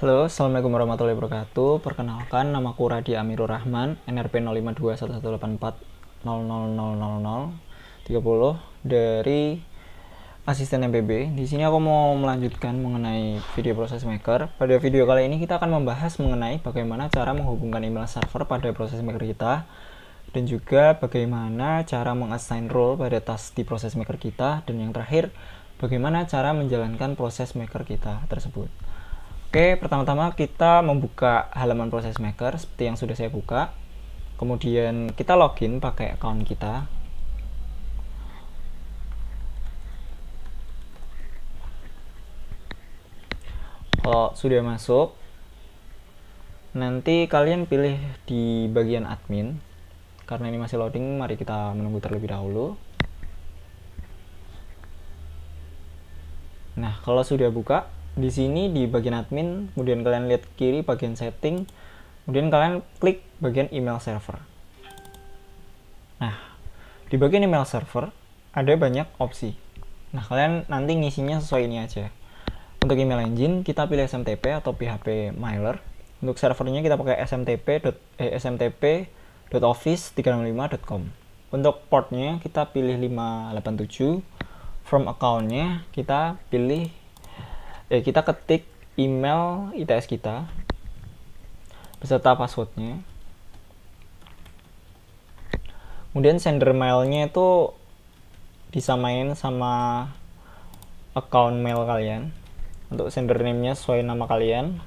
Halo, Assalamualaikum warahmatullahi wabarakatuh. Perkenalkan, namaku Radi Amirur Rahman, NRP 052118400030 dari asisten MPB. Di sini aku mau melanjutkan mengenai video proses maker. Pada video kali ini kita akan membahas mengenai bagaimana cara menghubungkan email server pada proses maker kita, dan juga bagaimana cara mengassign role pada task di proses maker kita, dan yang terakhir bagaimana cara menjalankan proses maker kita tersebut. Oke, pertama-tama kita membuka halaman proses maker seperti yang sudah saya buka. Kemudian kita login pakai account kita. Kalau sudah masuk, nanti kalian pilih di bagian admin. Karena ini masih loading, mari kita menunggu terlebih dahulu. Nah, kalau sudah buka, di sini di bagian admin, kemudian kalian lihat kiri bagian setting, kemudian kalian klik bagian email server. Nah, di bagian email server ada banyak opsi. Nah, kalian nanti ngisinya sesuai ini aja. Untuk email engine kita pilih SMTP atau PHP Mailer. Untuk servernya kita pakai smtp.office365.com. Untuk portnya kita pilih 587. From accountnya kita pilih kita ketik email ITS kita beserta passwordnya. Kemudian sender mailnya itu disamain sama account mail kalian. Untuk sender name-nya sesuai nama kalian.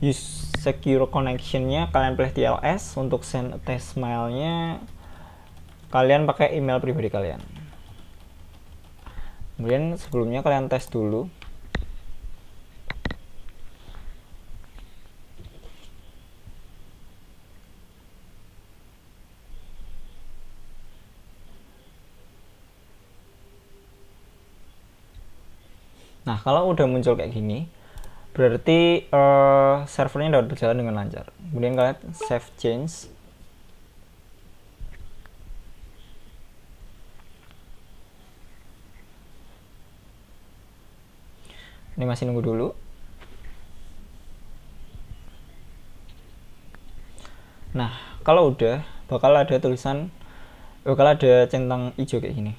Use secure connection-nya kalian pilih TLS. Untuk send test mailnya kalian pakai email pribadi kalian. Kemudian sebelumnya kalian tes dulu. Nah, kalau udah muncul kayak gini, berarti servernya dapat berjalan dengan lancar. Kemudian kalian save change. Ini masih nunggu dulu. Nah, kalau udah, bakal ada centang hijau kayak gini.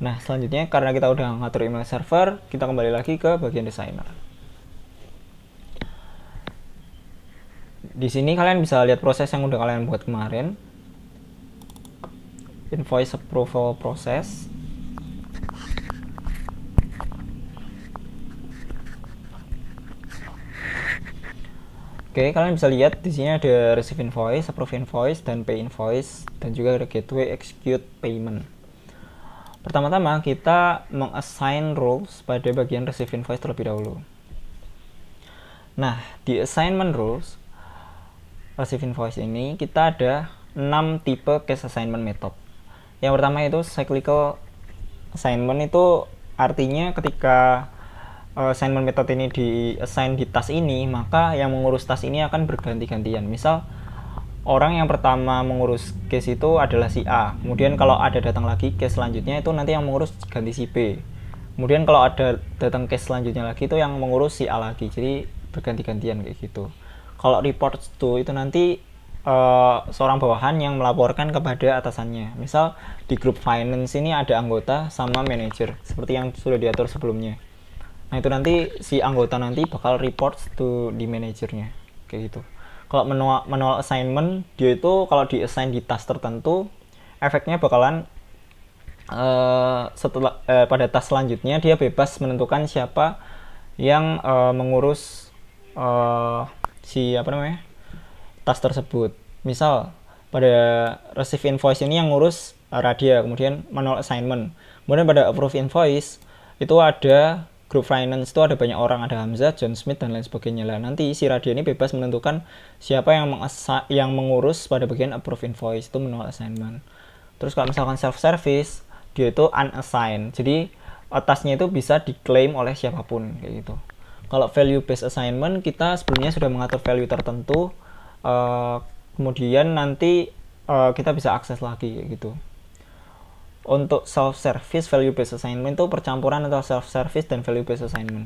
Nah, selanjutnya karena kita udah ngatur email server, kita kembali lagi ke bagian designer. Di sini kalian bisa lihat proses yang udah kalian buat kemarin. Invoice approval process. Oke, kalian bisa lihat di sini ada receive invoice, approve invoice, dan pay invoice, dan juga ada gateway execute payment. Pertama-tama kita mengassign roles pada bagian receive invoice terlebih dahulu. Nah, di assignment roles receive invoice ini kita ada 6 tipe case assignment method. Yang pertama itu cyclical assignment, itu artinya ketika assignment method ini di-assign di task ini, maka yang mengurus task ini akan berganti-gantian. Misal orang yang pertama mengurus case itu adalah si A, kemudian kalau ada datang lagi case selanjutnya itu nanti yang mengurus ganti si B, kemudian kalau ada datang case selanjutnya lagi itu yang mengurus si A lagi, jadi berganti-gantian kayak gitu. Kalau report to itu nanti seorang bawahan yang melaporkan kepada atasannya. Misal di grup finance ini ada anggota sama manajer seperti yang sudah diatur sebelumnya. Nah, itu nanti si anggota nanti bakal report to di manajernya kayak gitu. Kalau manual assignment, dia itu kalau di-assign di task tertentu, efeknya bakalan pada task selanjutnya dia bebas menentukan siapa yang mengurus task tersebut. Misal pada receive invoice ini yang ngurus Radia, kemudian manual assignment. Kemudian pada approve invoice itu ada grup finance, itu ada banyak orang, ada Hamzah, John Smith, dan lain sebagainya lah. Nanti si Radia ini bebas menentukan siapa yang mengurus pada bagian approve invoice, itu manual assignment. Terus kalau misalkan self service, dia itu unassigned, jadi tasknya itu bisa diklaim oleh siapapun kayak gitu. Kalau value based assignment, kita sebelumnya sudah mengatur value tertentu, kemudian nanti kita bisa akses lagi kayak gitu. Untuk self-service value based assignment itu percampuran antara self-service dan value based assignment.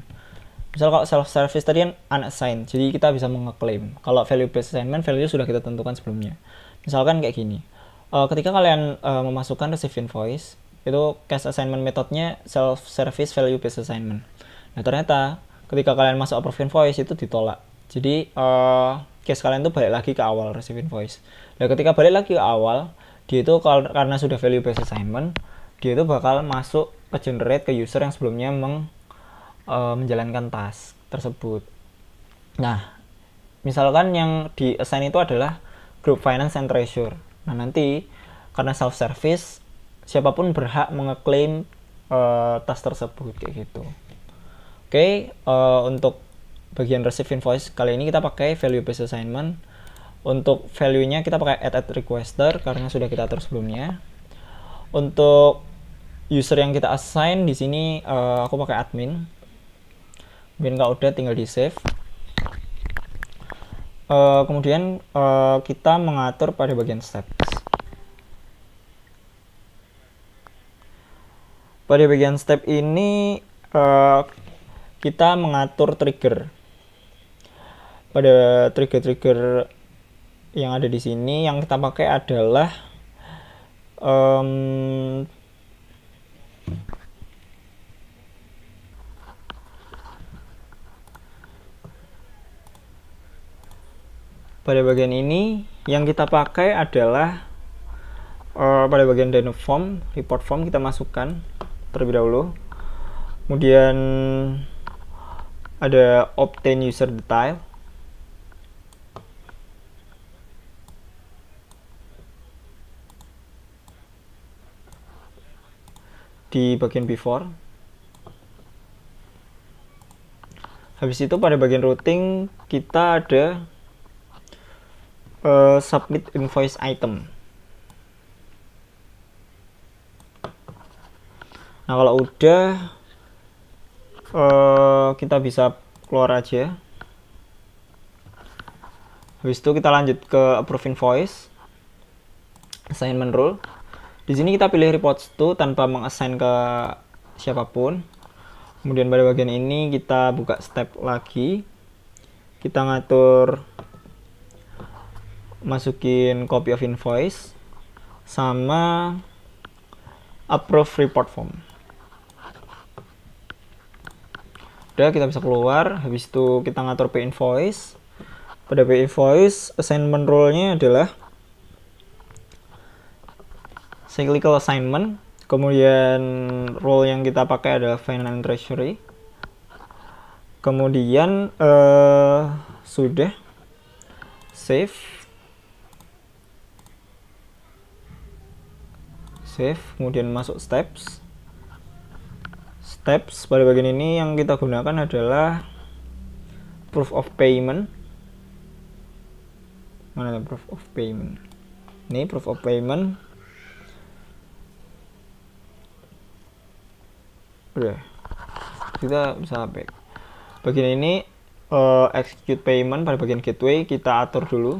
Misal kalau self service tadi kan unassigned, jadi kita bisa mengeklaim kalau value based assignment value sudah kita tentukan sebelumnya. Misalkan kayak gini, ketika kalian memasukkan receive invoice, itu case assignment metodenya self service value based assignment. Nah ternyata ketika kalian masuk approve invoice itu ditolak, jadi case kalian tuh balik lagi ke awal receive invoice. Nah ketika balik lagi ke awal, dia itu karena sudah value based assignment, dia itu bakal masuk ke generate ke user yang sebelumnya menjalankan task tersebut. Nah, misalkan yang di assign itu adalah group finance and treasure. Nah, nanti karena self service siapapun berhak mengeklaim task tersebut kayak gitu. Oke, untuk bagian receive invoice kali ini kita pakai value based assignment. Untuk value-nya kita pakai add requester karena sudah kita atur sebelumnya. Untuk user yang kita assign di sini aku pakai admin. Kemudian kalau udah tinggal di save. Kemudian kita mengatur pada bagian steps. Pada bagian step ini kita mengatur trigger. Pada trigger-trigger yang ada di sini yang kita pakai adalah pada bagian ini yang kita pakai adalah pada bagian dynamo form, report form kita masukkan terlebih dahulu. Kemudian ada obtain user detail. Di bagian before. Habis itu pada bagian routing kita ada submit invoice item. Nah kalau udah kita bisa keluar aja. Habis itu kita lanjut ke approve invoice, assignment rule. Di sini kita pilih reports to tanpa mengassign ke siapapun. Kemudian pada bagian ini kita buka step lagi. Kita ngatur masukin copy of invoice sama approve report form. Udah kita bisa keluar. Habis itu kita ngatur pay invoice. Pada pay invoice assignment rule-nya adalah cyclical assignment. Kemudian role yang kita pakai adalah finance and treasury. Kemudian sudah save. Kemudian masuk steps. Pada bagian ini yang kita gunakan adalah proof of payment. Mana proof of payment? Ini proof of payment. Udah, kita bisa back. Bagian ini execute payment pada bagian gateway kita atur dulu.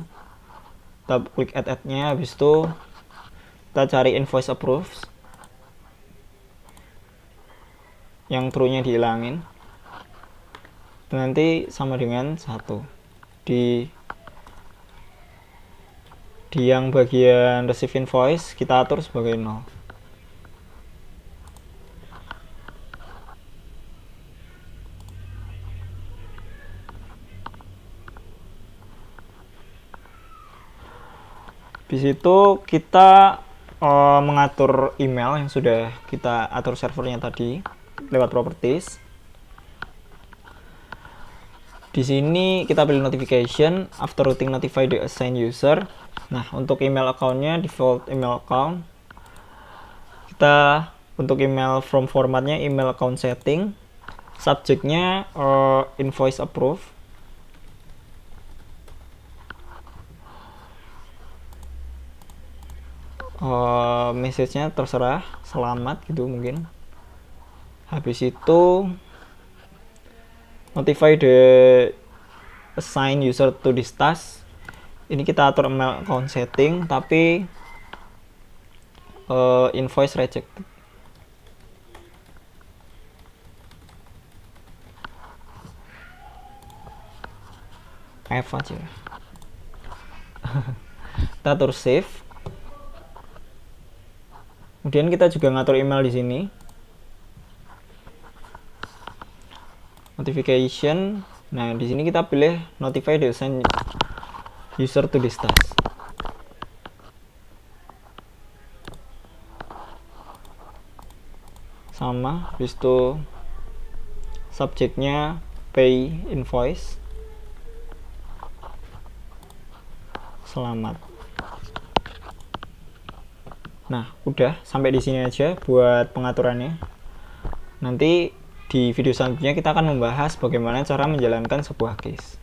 Kita klik add-nya, habis itu kita cari invoice approves. Yang true-nya dihilangin. Nanti sama dengan 1. Di yang bagian receive invoice kita atur sebagai 0. Di situ kita mengatur email yang sudah kita atur servernya tadi lewat properties. Di sini kita pilih notification after routing notify the assigned user. Nah, untuk email account-nya default email account. Kita untuk email from formatnya email account setting. Subjeknya invoice approve. Message-nya terserah, selamat gitu mungkin. Habis itu notify the assigned user to this task. Ini kita atur email account setting, tapi invoice rejected. F aja. Kita atur save. Kemudian kita juga ngatur email di sini. Notification. Nah, di sini kita pilih notify the user to this task. Sama, habis itu subjeknya pay invoice. Selamat. Nah, udah sampai di sini aja buat pengaturannya. Nanti di video selanjutnya kita akan membahas bagaimana cara menjalankan sebuah case.